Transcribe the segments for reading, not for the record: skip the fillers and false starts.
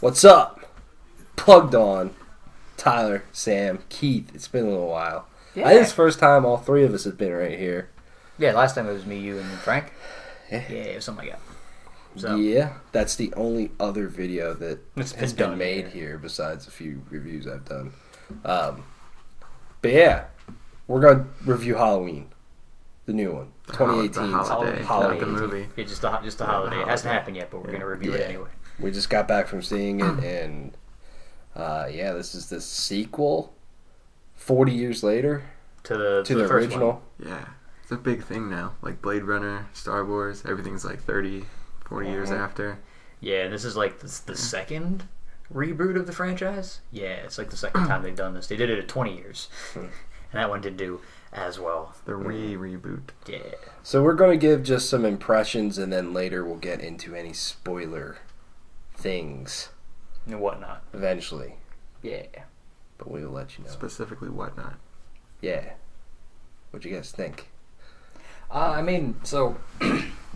What's up? Plugged on. Tyler, Sam, Keith. It's been a little while. Yeah. I think it's the first time all three of us have been right here. Yeah, last time it was me, you, and Frank. Yeah. Yeah, it was something like that. So, Yeah, that's the only other video that It's has been been done made here. here besides a few reviews I've done. But yeah, we're going to review Halloween, the new one, 2018. The holiday, Halloween. not the movie. yeah, just a holiday. It hasn't happened yet, but we're going to review it Yeah. anyway. We just got back from seeing it, and yeah, this is the sequel 40 years later To the to the first original. Yeah, it's a big thing now. Like Blade Runner, Star Wars, everything's like 30, 40 years after. One. Yeah, and this is like the second reboot of the franchise. Yeah, it's like the second time they've done this. They did it at 20 years, and that one didn't do as well. The reboot. Yeah. So we're going to give just some impressions, and then later we'll get into any spoiler things And whatnot. eventually. Yeah. But we'll let you know. Specifically, whatnot. Yeah. What do you guys think? I mean, so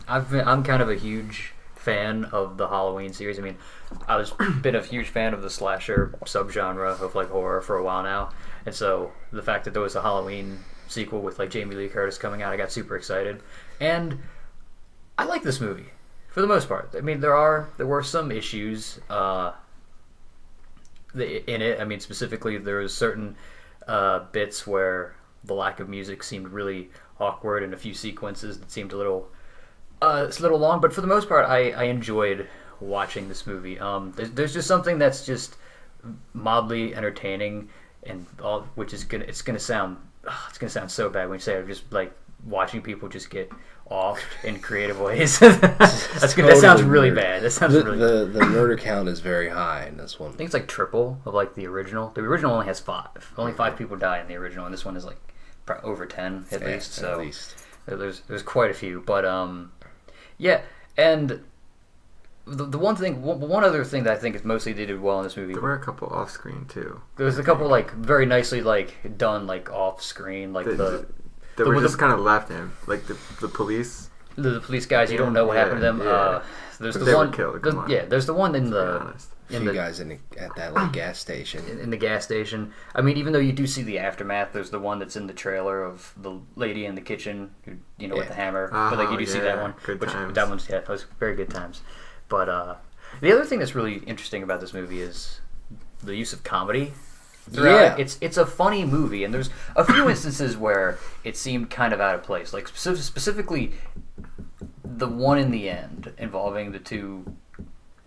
I'm kind of a huge fan of the Halloween series. I mean, I was been a huge fan of the slasher subgenre of like horror for a while now, and so the fact that there was a Halloween sequel with like Jamie Lee Curtis coming out, I got super excited, and I like this movie for the most part. I mean, there were some issues in it. I mean, specifically there was certain bits where the lack of music seemed really awkward, and a few sequences that seemed it's a little long, but for the most part, I enjoyed watching this movie. There's just something that's just mildly entertaining, and all, which is it's gonna sound so bad when you say it. Just like watching people just get off in creative ways. That sounds really bad. That sounds really bad. The murder count is very high in this one. I think it's like triple of like the original. The original only has 5. Only 5 people die in the original, and this one is like over 10 at least. So At least. there's quite a few, but yeah, and the one other thing that I think is mostly they did well in this movie. There were a couple off-screen too. There was a couple like very nicely like done like off screen like They were just kind of left in, like the police. the police guys. You don't know what happened to them. Yeah. There's But the they were one. killed, come on. Yeah, there's the one in To be the honest. A few guys at that like gas station. in the gas station. I mean, even though you do see the aftermath, there's the one that's in the trailer of the lady in the kitchen, who, with the hammer. But like you do see that one. Good times. That one's that was very good times. But the other thing that's really interesting about this movie is the use of comedy. Yeah. It's a funny movie, and there's a few instances where it seemed kind of out of place. Like specifically, the one in the end involving the two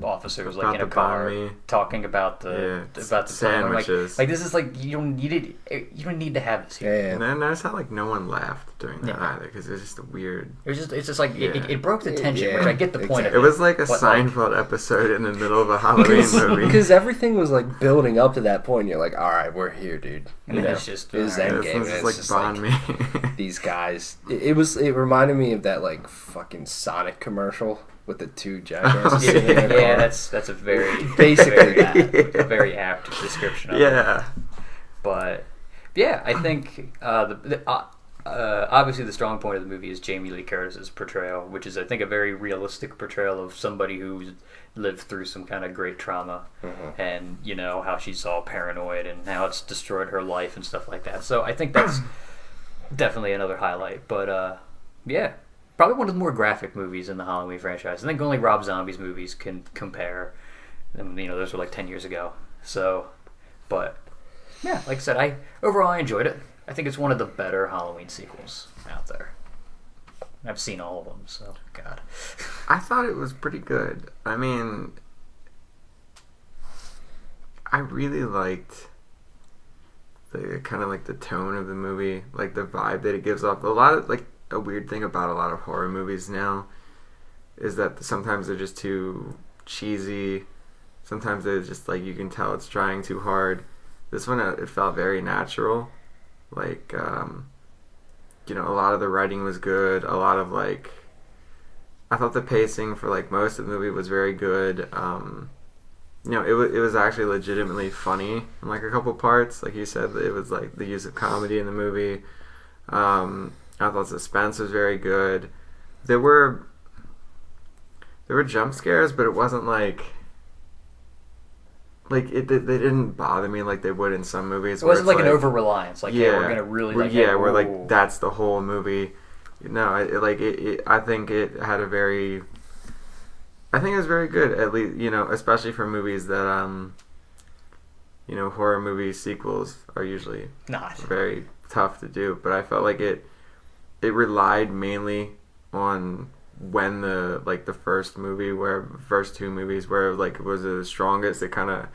officers like About in a the car banh mi. talking about the sandwiches. like this is like you don't need to have this here. Yeah. And then notice how like no one laughed during that Yeah. either, because it was just a weird. It's just like Yeah. it broke the tension, Yeah, which I get the point exactly. of It was like a But, like- Seinfeld episode in the middle of a Halloween movie. Because everything was like building up to that point. And you're like, all right, we're here, dude. And then it's just, it was all right. Endgame. This and was it's like just Banh like Mi. these guys. It reminded me of that like fucking Sonic commercial with the two jackasses Yeah, sitting in a yeah, car. that's a very Basically very, a very apt description of it. Yeah. But yeah, I think obviously the strong point of the movie is Jamie Lee Curtis's portrayal, which is I think a very realistic portrayal of somebody who's lived through some kind of great trauma, and how she's all paranoid and how it's destroyed her life and stuff like that. So I think that's definitely another highlight. But yeah. Probably one of the more graphic movies in the Halloween franchise. I think only Rob Zombie's movies can compare. And, those were like 10 years ago. So, but yeah, like I said, overall I enjoyed it. I think it's one of the better Halloween sequels out there. I've seen all of them, so God. I thought it was pretty good. I mean, I really liked the kind of like the tone of the movie, like the vibe that it gives off. A weird thing about a lot of horror movies now is that sometimes they're just too cheesy. Sometimes they're just like you can tell it's trying too hard. This one, it felt very natural. Like, a lot of the writing was good. A lot of like, I thought the pacing for like most of the movie was very good. It was actually legitimately funny in like a couple parts. Like you said, it was like the use of comedy in the movie. I thought suspense was very good. There were jump scares, but it wasn't like like they didn't bother me like they would in some movies. It wasn't like an over reliance. Like yeah, we're gonna really like we're like that's the whole movie. No, I think it had a very. I think it was very good, at least, especially for movies that, horror movie sequels are usually not very tough to do. But I felt like it relied mainly on when the first two movies where like it was the strongest. It kind of,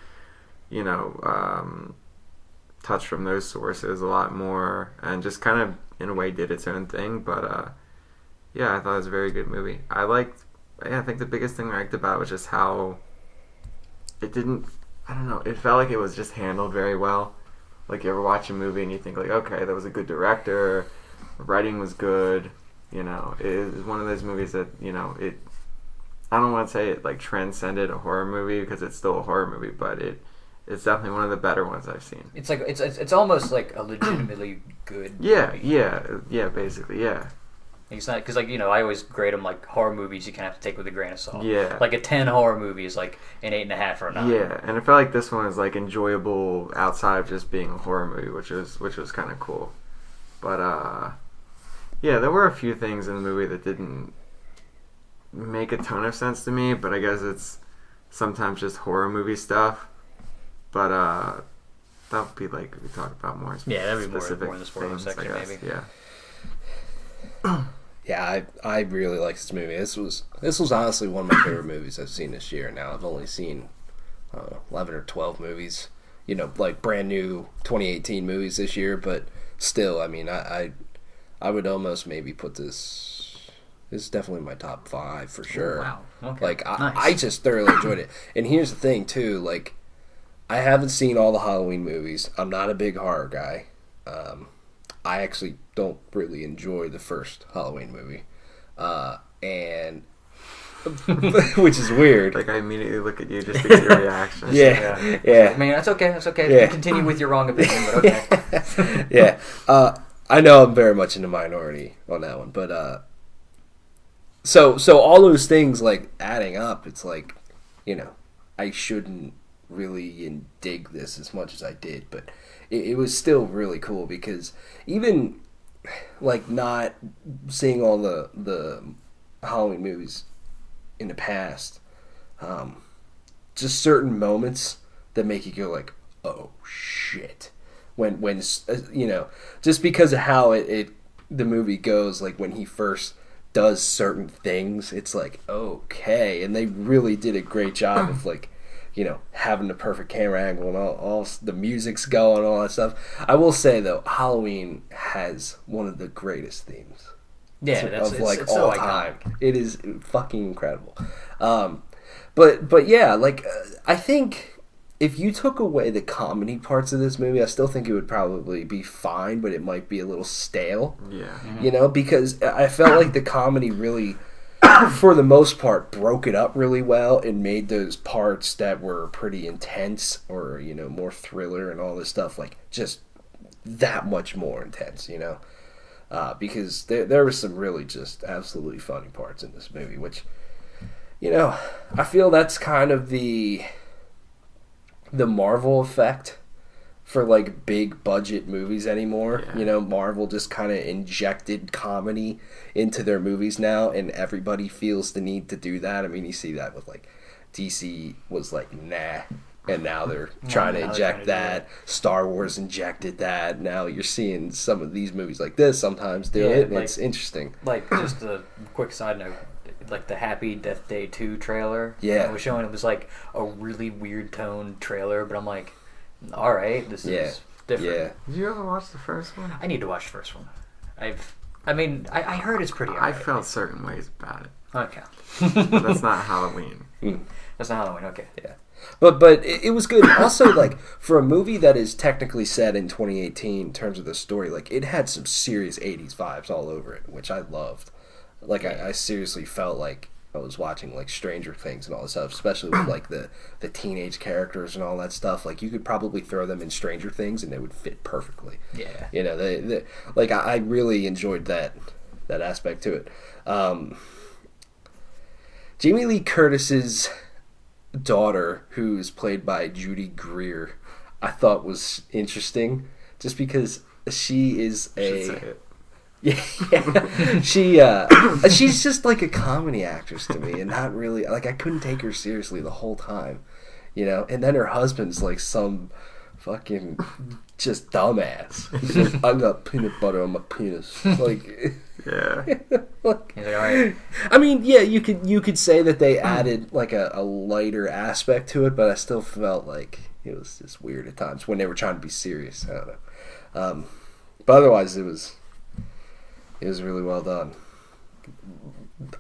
touched from those sources a lot more and just kind of in a way did its own thing. But yeah, I thought it was a very good movie. I think the biggest thing I liked about it was just how it didn't, I don't know, it felt like it was just handled very well. Like, you ever watch a movie and you think, like, okay, that was a good director, writing was good, it is one of those movies that, I don't want to say it, like, transcended a horror movie because it's still a horror movie, but it's definitely one of the better ones I've seen. It's like, it's almost like a legitimately good Yeah, basically, yeah. It's not because I always grade them like horror movies. You kind of have to take with a grain of salt. Yeah. Like a 10 horror movie is like an 8.5 or a 9. Yeah, and I felt like this one was like enjoyable outside of just being a horror movie, which was kind of cool. But yeah, there were a few things in the movie that didn't make a ton of sense to me. But I guess it's sometimes just horror movie stuff. But that'll be like we talk about more. Yeah, that'd be more in the spoiler section, maybe. Yeah. Yeah, I really like this movie. This was honestly one of my favorite movies I've seen this year. Now I've only seen 11 or 12 movies, like brand new 2018 movies this year. But still, I mean, I would almost maybe put this. This is definitely my top 5 for sure. Oh, wow. Okay. Like nice. I just thoroughly enjoyed it. And here's the thing too, like I haven't seen all the Halloween movies. I'm not a big horror guy. I actually don't really enjoy the first Halloween movie, and which is weird. Like I immediately look at you just to get your reaction. Yeah. I mean, that's okay. That's okay. Yeah. Continue with your wrong opinion, but okay. Yeah. I know I'm very much in the minority on that one, but so all those things like adding up, it's like, I shouldn't really dig this as much as I did, but it was still really cool because even like not seeing all the Halloween movies in the past, just certain moments that make you go like, oh shit, when just because of how it the movie goes, like when he first does certain things, it's like okay, and they really did a great job of like having the perfect camera angle and all the music's going, all that stuff. I will say though, Halloween has one of the greatest themes. Yeah, it's so all time. It is fucking incredible. But yeah, like I think if you took away the comedy parts of this movie, I still think it would probably be fine, but it might be a little stale. Yeah. Mm-hmm. Because I felt like the comedy really, for the most part, broke it up really well and made those parts that were pretty intense or, more thriller and all this stuff, like, just that much more intense, because there was some really just absolutely funny parts in this movie, which, I feel that's kind of the Marvel effect for like big budget movies anymore. Yeah. Marvel just kind of injected comedy into their movies now, and everybody feels the need to do that. I mean, you see that with like DC was like nah, and now they're trying to inject that. Star Wars injected that. Now you're seeing some of these movies like this sometimes do it, and it's interesting. Like, just a quick side note, like the Happy Death Day 2 trailer. Yeah. I was showing, it was like a really weird tone trailer, but I'm like, all right, this is different. Yeah. Did you ever watch the first one? I need to watch the first one. I heard it's pretty. I felt certain ways about it. Okay. But that's not Halloween. That's not Halloween. Okay. Yeah. But it was good. Also, like, for a movie that is technically set in 2018 in terms of the story, like, it had some serious 80s vibes all over it, which I loved. Like, I seriously felt like I was watching, like, Stranger Things and all this stuff, especially with, like, the teenage characters and all that stuff. Like, you could probably throw them in Stranger Things and they would fit perfectly. Yeah. They like, I really enjoyed that aspect to it. Jamie Lee Curtis's daughter, who's played by Judy Greer, I thought was interesting, just because she is Should say a it. yeah, she's just like a comedy actress to me, and not really like I couldn't take her seriously the whole time, you know. And then her husband's like some fucking just dumbass. He's like, I got peanut butter on my penis, like. Yeah. He's like, all right. I mean, yeah, you could say that they added like a lighter aspect to it, but I still felt like it was just weird at times when they were trying to be serious. I don't know, but otherwise it was really well done.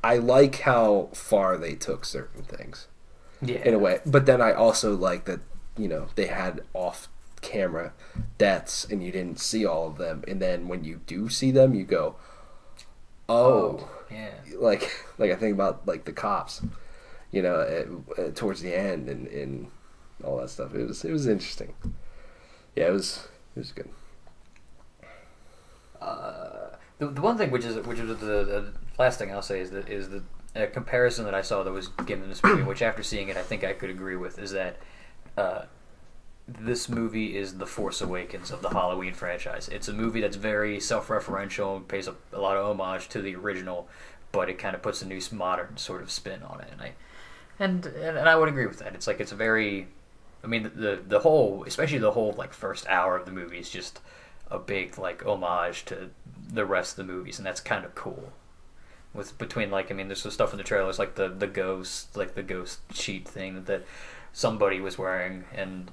I like how far they took certain things, Yeah. in a way, but then I also like that they had off-camera deaths and you didn't see all of them, and then when you do see them, you go, oh. Yeah. Like I think about like the cops, towards the end and all that stuff. It was interesting. Yeah, it was good. The one thing which is the last thing I'll say is the comparison that I saw that was given in this movie, which after seeing it I think I could agree with, is that this movie is the Force Awakens of the Halloween franchise. It's a movie that's very self-referential, pays a lot of homage to the original, but it kind of puts a new modern sort of spin on it, and I would agree with that. It's like it's a very, I mean the whole, especially the whole like first hour of the movie is just a big like homage to the rest of the movies, and that's kind of cool. Between like, I mean, there's some stuff in the trailers like the ghost, like the ghost sheet thing that somebody was wearing, and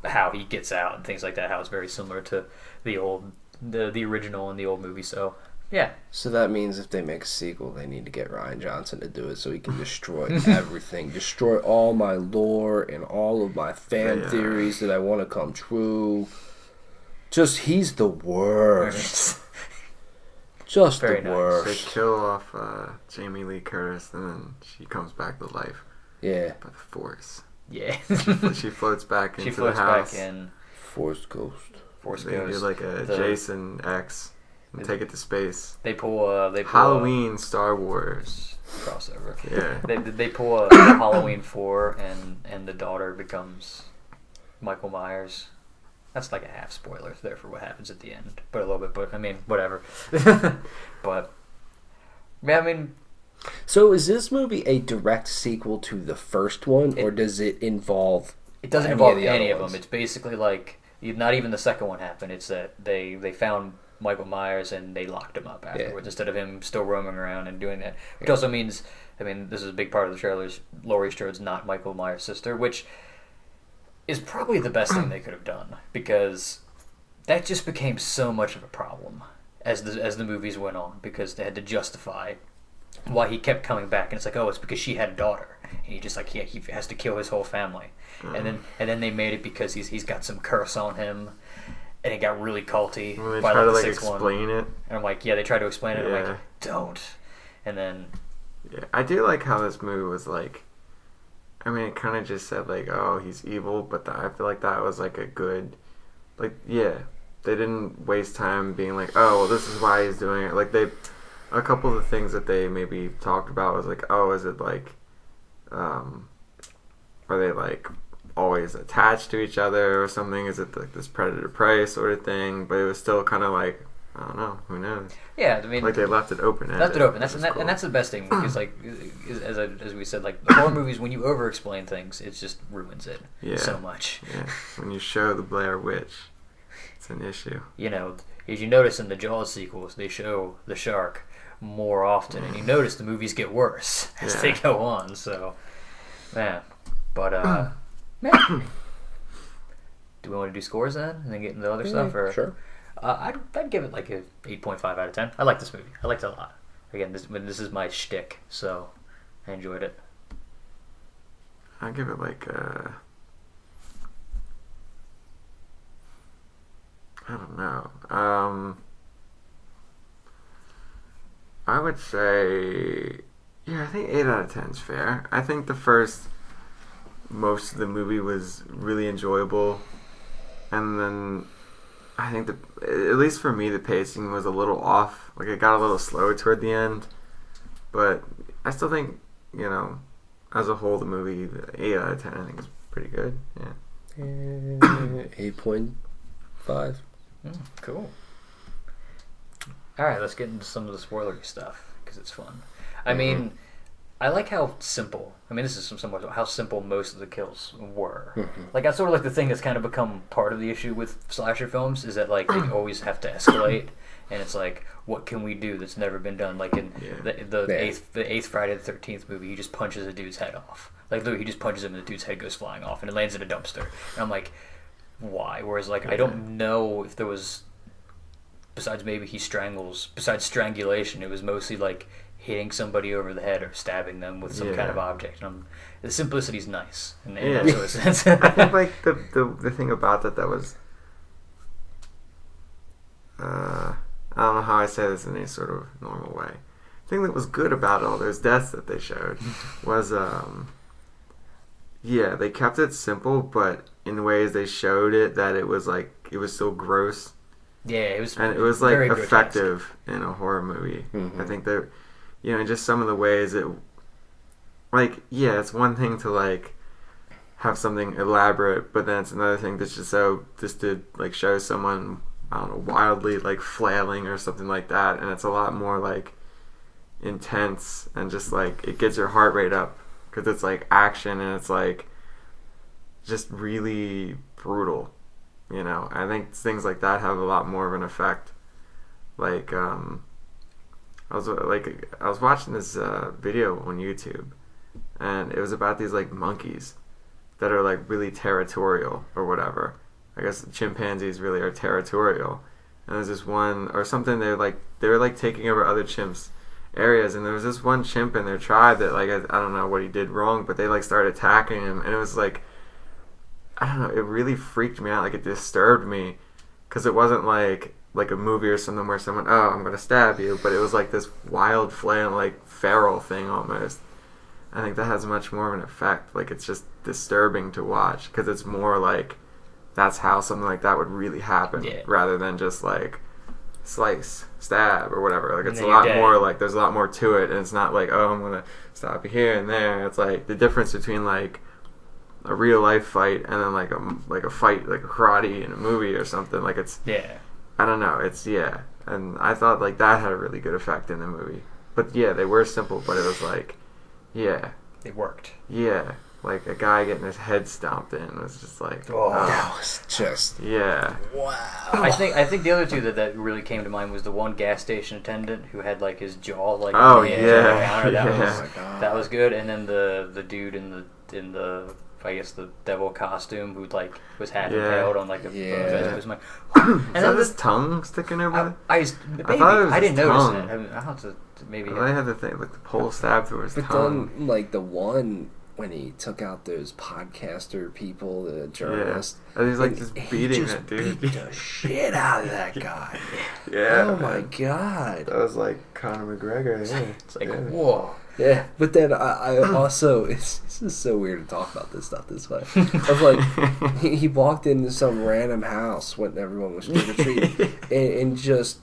how he gets out and things like that. How it's very similar to the original and the old movie. So yeah. So that means if they make a sequel, they need to get Rian Johnson to do it so he can destroy everything, destroy all my lore and all of my fan theories that I want to come true. Just he's the worst. Just Very the nice. worst. They kill off Jamie Lee Curtis, and then she comes back to life Yeah. by the Force. Yeah. She floats back into She floats the house. back in. Force Ghost. Force They Ghost. do like a The- Jason X and take it to space. They pull Halloween, Star Wars. crossover. Yeah. They pull a Halloween 4, and the daughter becomes Michael Myers. That's like a half spoiler there for what happens at the end, but a little bit. But I mean, whatever. But yeah, I mean, So is this movie a direct sequel to the first one, or does it involve? it doesn't any involve of the any other of them. ones? It's basically like not even the second one happened. It's that they found Michael Myers and they locked him up afterwards instead of him still roaming around and doing that. Which also means, I mean, this is a big part of the trailers. Laurie Strode's not Michael Myers' sister, which is probably the best thing they could have done, because that just became so much of a problem as the movies went on, because they had to justify why he kept coming back, and it's like, oh, it's because she had a daughter, and he just like he has to kill his whole family, and then they made it because he's got some curse on him, and it got really culty When they by try to the like sixth one. explain it. And I'm like, yeah, they tried to explain it. I'm Yeah. like, don't, and then Yeah, I do like how this movie was like. I mean, it kind of just said like, oh, he's evil, but I feel like that was like a good, like, yeah, they didn't waste time being like, oh, well, this is why he's doing it. Like a couple of the things that they maybe talked about was like, oh, is it like, are they like always attached to each other or something? Is it like this predator prey sort of thing? But it was still kind of like, I don't know, who knows? yeah, I mean, Like they left it open. left it open. And that's the best thing, because like as we said, like horror movies, when you over explain things, it just ruins it so much. Yeah, when you show the Blair Witch, it's an issue. You know, as you notice in the Jaws sequels, they show the shark more often, and you notice the movies get worse as they go on. So, man, but man, do we want to do scores then, and then get into the other stuff? Or Sure. I'd give it like a 8.5 out of 10. I like this movie. I liked it a lot. Again, this is my shtick, so I enjoyed it. I give it like I don't know. I would say, yeah, I think 8 out of 10 is fair. I think most of the movie was really enjoyable, and then I think at least for me, the pacing was a little off. Like it got a little slow toward the end, but I still think, as a whole, the movie, the 8 out of 10, I think is pretty good. Yeah. 8.5. Cool. All right, let's get into some of the spoilery stuff because it's fun. I mean, I like how simple. I mean, this is somewhat how simple most of the kills were. Like that's sort of like the thing that's kind of become part of the issue with slasher films is that like they always have to escalate, and it's like, what can we do that's never been done? Like in the eighth Friday the 13th movie, he just punches a dude's head off. Like literally, he just punches him, and the dude's head goes flying off, and it lands in a dumpster. And I'm like, why? Whereas like I don't know if there was, besides maybe besides strangulation, it was mostly like hitting somebody over the head or stabbing them with some kind of object. And the simplicity's nice in that sort of sense. I think like the thing about that was I don't know how I say this in any sort of normal way. The thing that was good about all those deaths that they showed was they kept it simple, but in ways they showed it that it was like it was still gross. Yeah, it was, and it was like effective in a horror movie. I think that just some of the ways it, like, it's one thing to like have something elaborate, but then it's another thing that's just to like show someone, I don't know, wildly like flailing or something like that, and it's a lot more like intense and just like it gets your heart rate up because it's like action and it's like just really brutal. I think things like that have a lot more of an effect. Like I was watching this video on YouTube, and it was about these like monkeys that are like really territorial or whatever. I guess chimpanzees really are territorial. And there's this one or something they were like taking over other chimps areas, and there was this one chimp in their tribe that like I don't know what he did wrong, but they like started attacking him, and it was like, I don't know, it really freaked me out. Like it disturbed me because it wasn't like a movie or something where someone, I'm gonna stab you, but it was like this wild flail, like feral thing almost. I think that has much more of an effect. Like it's just disturbing to watch because it's more like that's how something like that would really happen, rather than just like slice, stab, or whatever. Like it's a lot more like there's a lot more to it, and it's not like, I'm gonna stop you here and there. It's like the difference between like a real life fight and then like a fight like a karate in a movie or something. Like it's I don't know. It's and I thought like that had a really good effect in the movie. But they were simple, but it was like it worked. Like a guy getting his head stomped in was just like, that was just wow. I think the other two that really came to mind was the one gas station attendant who had like his jaw like that was good, and then the dude in the I guess the devil costume who like was half impaled on like a was like, and then his tongue sticking over. I didn't notice it. I have to maybe. Well, they had the thing like the pole stab through his tongue. But then like the one when he took out those podcaster people, the journalists, and he's like just beating that dude. Beat the shit out of that guy. Oh my god. That was like Conor McGregor. It's like whoa. Yeah, but then I also it's just so weird to talk about this stuff this way. I was like, he walked into some random house when everyone was trick or treating, and just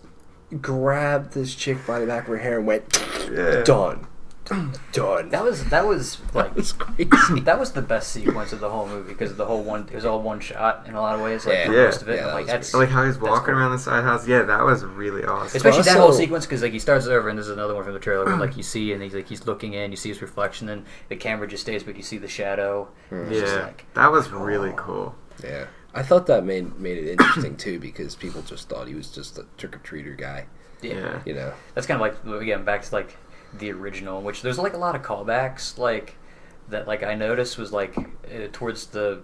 grabbed this chick by the back of her hair and went, done. That was like that was crazy. That was the best sequence of the whole movie because the whole it was all one shot in a lot of ways. Like most of it, like that's like how he's walking around the side house. Yeah, that was really awesome. Especially that whole sequence because like he starts over, and this is another one from the trailer where like you see and he's looking in, you see his reflection, and the camera just stays, but you see the shadow. That was really cool. Yeah, I thought that made it interesting too because people just thought he was just a trick or treater guy. Yeah, that's kind of like again back to like the original, which there's like a lot of callbacks like that. Like I noticed was like towards the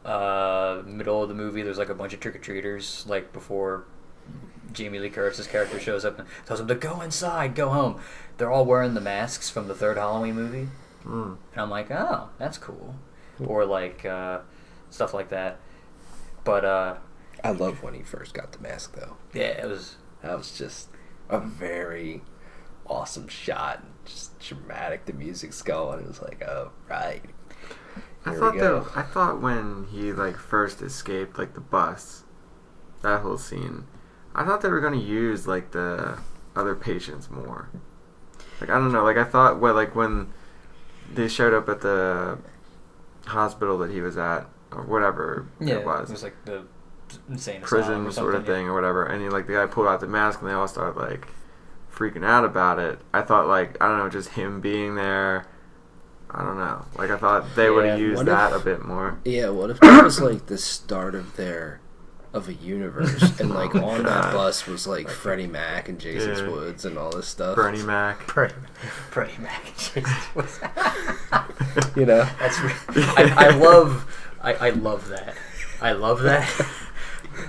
middle of the movie, there's like a bunch of trick or treaters like before Jamie Lee Curtis's character shows up and tells them to go inside, go home. They're all wearing the masks from the third Halloween movie, and I'm like, oh, that's cool, or like stuff like that. But I love when he first got the mask though. Yeah, that was just a very awesome shot and just dramatic. The music's going. It was like, oh right. I thought when he like first escaped like the bus, that whole scene, I thought they were gonna use like the other patients more. Like I don't know. Like I thought when they showed up at the hospital that he was at, or whatever it was. It was like the insane asylum Prison or sort of something, thing or whatever. And the guy pulled out the mask and they all started like freaking out about it. I thought like, I don't know, just him being there. I don't know. Like I thought they would have used what that if- a bit more. Yeah, what if that was like the start of a universe, and like on that God. bus was like Freddie Mac and Jason Yeah. Woods and all this stuff. Bernie Mac. Freddie Mac and Jason Woods. You know, That's I love that. I love that.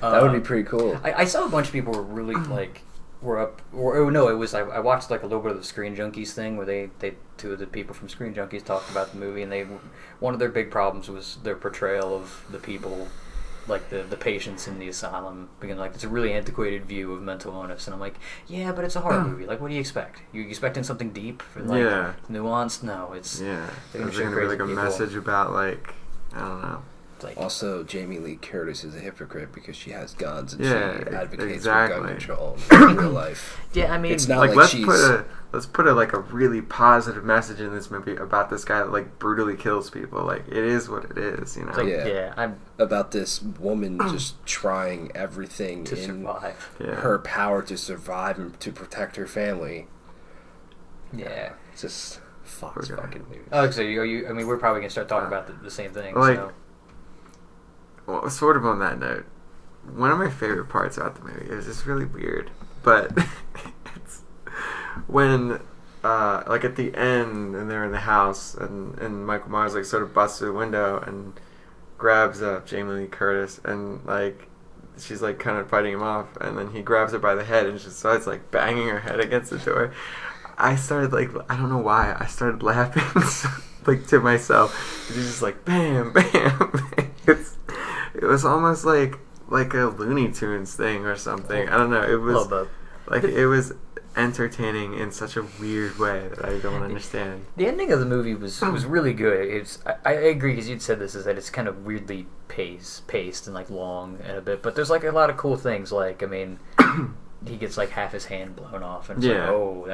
that would be pretty cool. I saw a bunch of people were really like were up or no, it was I watched like a little bit of the Screen Junkies thing where they two of the people from Screen Junkies talked about the movie, and one of their big problems was their portrayal of the people, like the patients in the asylum, being like it's a really antiquated view of mental illness, and I'm like, yeah, but it's a horror movie. Like, what do you expect? You expecting something deep, or like Yeah. nuanced? No, it's Yeah. They're Is gonna there show going to be like a crazy people. message about like, I don't know. like Also, Jamie Lee Curtis is a hypocrite because she has guns and Yeah, she advocates exactly. for gun control in real life. yeah. I mean, It's not Like, like let's she's- put a like a really positive message in this movie about this guy that like brutally kills people. Like it is what it is, you know. it's like, Yeah. yeah, I'm About this woman just trying everything to in survive. Yeah. her power to survive and to protect her family. Yeah. It's just Fox Okay. fucking movie. Oh, so you? I mean, we're probably gonna start talking about the same thing. Like- so. Well, sort of on that note, one of my favorite parts about the movie is just really weird, but it's when, like at the end, and they're in the house, and Michael Myers like sort of busts through the window and grabs Jamie Lee Curtis, and like she's like kind of fighting him off, and then he grabs her by the head and just starts like banging her head against the door. I started like, I don't know why, I started laughing like to myself. It's just like bam, bam. It was almost like a Looney Tunes thing or something. I don't know. It was Little bit. like it was entertaining in such a weird way that I don't understand. The ending of the movie was really good. I agree, because you'd said this, is that it's kind of weirdly paced and like long and a bit, but there's like a lot of cool things. Like, I mean, he gets like half his hand blown off, and it's Yeah. like, oh,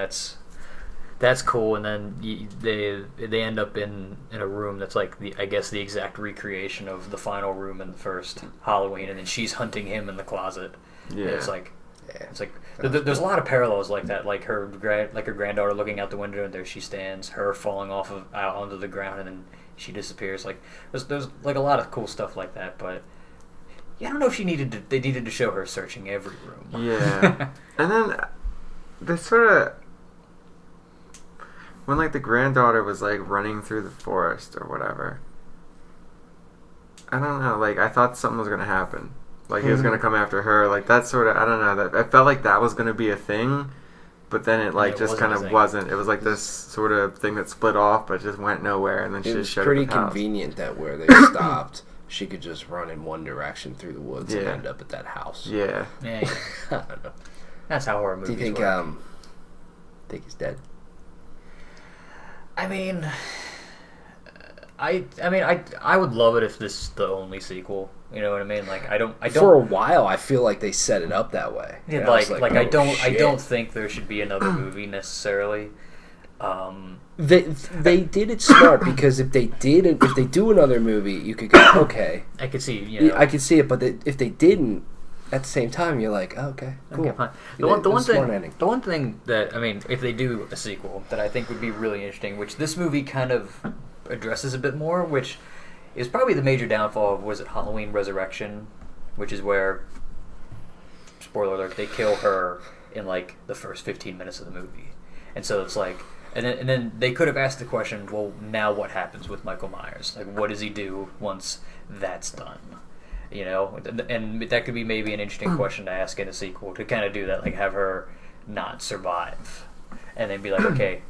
that's cool. And then they end up in a room that's like I guess the exact recreation of the final room in the first Halloween, and then she's hunting him in the closet. Yeah. And it's like. Yeah. It's like there's a lot of parallels like that, like her granddaughter looking out the window and there she stands, her falling out onto the ground and then she disappears. Like there's like a lot of cool stuff like that, but yeah, I don't know if they needed to show her searching every room. Yeah. And then they sort of, when like the granddaughter was like running through the forest or whatever, I don't know, like I thought something was gonna happen. Like he was gonna come after her, like that sort of. I don't know. That I felt like that was gonna be a thing, but then it like it just wasn't kind a of thing. wasn't. It was like this sort of thing that split off, but just went nowhere, and then she It just was showed pretty up at the house. convenient that where they stopped, she could just run in one direction through the woods and Yeah. end up at that house. Yeah, Yeah, I don't know. that's how horror Do movies you think work. think he's dead? I mean, I would love it if this is the only sequel. You know what I mean? Like I don't. For a while, I feel like they set it up that way. Yeah, And I was I oh, don't shit. think there should be another movie necessarily. They did it smart because if they do another movie, you could go okay. I could see, you know, I could see it, but if they didn't, at the same time, you're like, oh, okay, cool. okay, fine. It The one was a smart ending. thing that, I mean, if they do a sequel, that I think would be really interesting, which this movie kind of addresses a bit more, which is probably the major downfall of, was it Halloween Resurrection, which is where, spoiler alert, they kill her in like the first 15 minutes of the movie, and so it's like. And then they could have asked the question, well, now what happens with Michael Myers? Like, what does he do once that's done? You know, and that could be maybe an interesting question to ask in a sequel, to kind of do that, like have her not survive, and then be like, okay,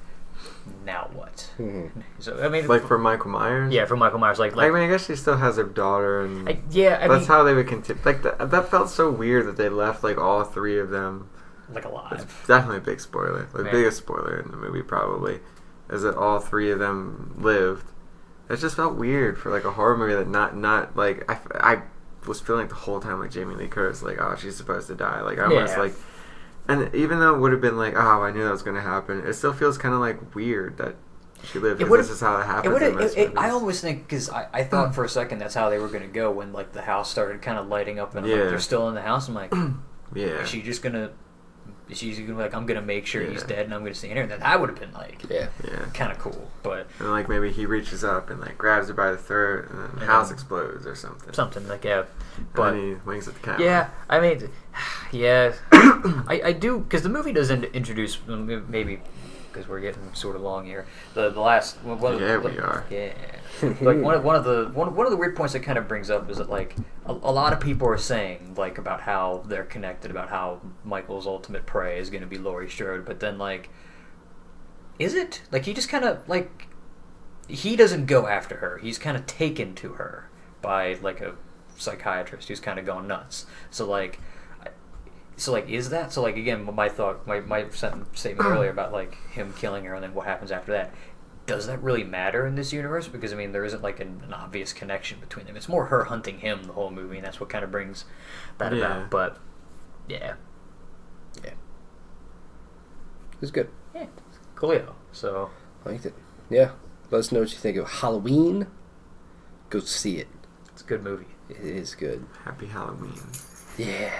now what? Mm-hmm. So I mean, like for Michael Myers. yeah, for Michael Myers, like I mean, I guess she still has her daughter, and I that's mean, how they would continue. Like that felt so weird that they left like all three of them. like It's alive. definitely a big spoiler. The Yeah. biggest spoiler in the movie probably is that all three of them lived. It just felt weird for like a horror movie that not like I was feeling like the whole time like Jamie Lee Curtis, like, oh, she's supposed to die. Like I almost Yeah. like, and even though it would have been like, oh, I knew that was gonna happen, it still feels kind of like weird that She lived. It 'Cause would've- this is how it It happens. would. in most I movies. always think because I thought for a second that's how they were gonna go when like the house started kind of lighting up and like, Yeah. they're still in the house. I'm like, Yeah. is she just gonna? Is she gonna be like, I'm gonna make sure he's Yeah. dead and I'm gonna stay in here? And then that would have been like, Yeah. Yeah. kind of cool. But And like maybe he reaches up and like grabs her by the throat, and then the And house then- explodes or something. something like yeah. And But then he winks at the camera. yeah, I mean, yeah, I do because the movie doesn't introduce maybe because we're getting sort of long here. The last one of Yeah, the, we are. Yeah, like one of the weird points that kind of brings up is that like a lot of people are saying like about how they're connected, about how Michael's ultimate prey is going to be Laurie Strode, but then like, is it like he just kind of like he doesn't go after her? He's kind of taken to her by like a psychiatrist who's kind of gone nuts. So like, is that so? Like again, my thought, my statement earlier about like him killing her and then what happens after that. Does that really matter in this universe? Because I mean, there isn't like an obvious connection between them. It's more her hunting him the whole movie, and that's what kind of brings that Yeah. about. But yeah, It was good. yeah, coolio. So Liked it. Yeah. Let us know what you think of Halloween. Go see it. it's a good movie. It is good. Happy Halloween. Yeah.